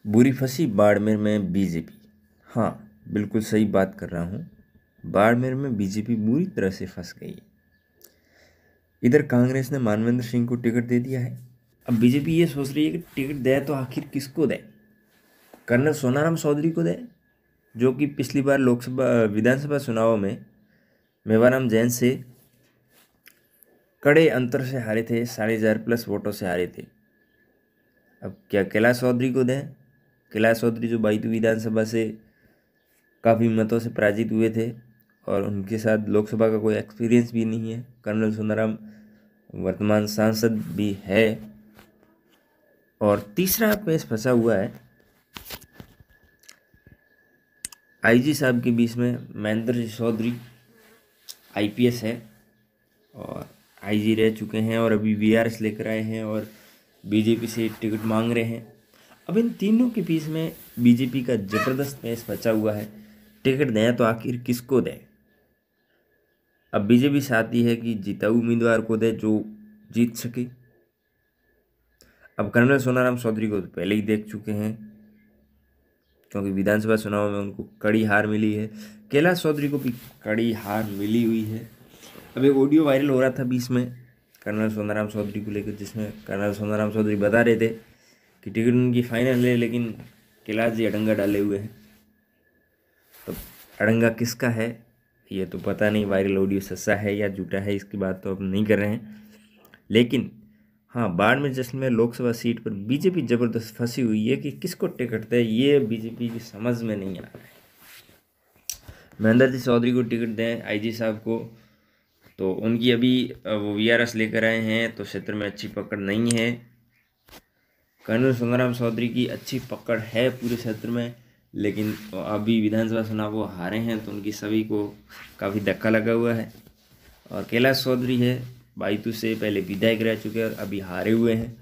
बुरी फंसी बाड़मेर में बीजेपी। हाँ, बिल्कुल सही बात कर रहा हूँ। बाड़मेर में बीजेपी बुरी तरह से फंस गई। इधर कांग्रेस ने मानवेंद्र सिंह को टिकट दे दिया है। अब बीजेपी ये सोच रही है कि टिकट दे तो आखिर किसको दे। कर्नल सोनाराम चौधरी को दे, जो कि पिछली बार लोकसभा विधानसभा चुनाव में मेवाराम जैन से कड़े अंतर से हारे थे, 4,500+ वोटों से हारे थे। अब क्या कैलाश चौधरी को दें? कैलाश चौधरी जो बैतूल विधानसभा से काफ़ी मतों से पराजित हुए थे और उनके साथ लोकसभा का कोई एक्सपीरियंस भी नहीं है। कर्नल सोनाराम वर्तमान सांसद भी है। और तीसरा पेश फंसा हुआ है आईजी साहब के बीच में। महेंद्र जी चौधरी आईपीएस है और आईजी रह चुके हैं और अभी वीआरएस लेकर आए हैं और बीजेपी से टिकट मांग रहे हैं। अब इन तीनों के बीच में बीजेपी का जबरदस्त पेश बचा हुआ है। टिकट दें तो आखिर किसको दें? अब बीजेपी चाहती है कि जिताऊ उम्मीदवार को दे जो जीत सके। अब कर्नल सोनाराम चौधरी को तो पहले ही देख चुके हैं, क्योंकि विधानसभा चुनाव में उनको कड़ी हार मिली है। कैलाश चौधरी को भी कड़ी हार मिली हुई है। अब एक ऑडियो वायरल हो रहा था बीच में कर्नल सोनाराम चौधरी को लेकर, जिसमें कर्नल सोनाराम चौधरी बता रहे थे कि टिकट उनकी फाइनल है, लेकिन कैलाश जी अड़ंगा डाले हुए हैं। तो अड़ंगा किसका है ये तो पता नहीं, वायरल ऑडियो सच्चा है या झूठा है इसकी बात तो अब नहीं कर रहे हैं। लेकिन हाँ, बाड़मेर जश्न में लोकसभा सीट पर बीजेपी जबरदस्त फंसी हुई है कि किसको टिकट दे, ये बीजेपी की समझ में नहीं आ रहा है। महेंद्र जी चौधरी को टिकट दें आईजी साहब को, तो उनकी अभी वो वीआरएस लेकर आए हैं तो क्षेत्र में अच्छी पकड़ नहीं है। कर्नल सोनाराम चौधरी की अच्छी पकड़ है पूरे क्षेत्र में, लेकिन अभी विधानसभा चुनाव वो हारे हैं तो उनकी सभी को काफ़ी धक्का लगा हुआ है। और कैलाश चौधरी है, बैतूल से पहले विधायक रह चुके हैं और अभी हारे हुए हैं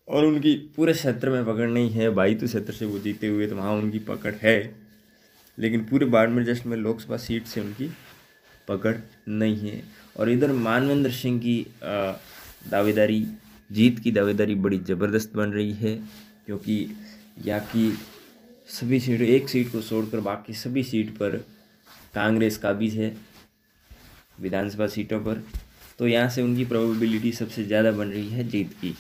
और उनकी पूरे क्षेत्र में पकड़ नहीं है। बैतूल क्षेत्र से वो जीते हुए तो वहाँ उनकी पकड़ है, लेकिन पूरे बाड़मेर जश्न में लोकसभा सीट से उनकी पकड़ नहीं है। और इधर मानवेंद्र सिंह की दावेदारी, जीत की दावेदारी बड़ी ज़बरदस्त बन रही है, क्योंकि यहाँ की सभी सीटों, एक सीट को छोड़कर बाकी सभी सीट पर कांग्रेस काबिज है विधानसभा सीटों पर। तो यहाँ से उनकी प्रोबेबिलिटी सबसे ज़्यादा बन रही है जीत की।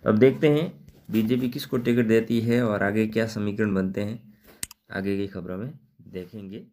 अब देखते हैं बीजेपी किसको टिकट देती है और आगे क्या समीकरण बनते हैं, आगे की खबरों में देखेंगे।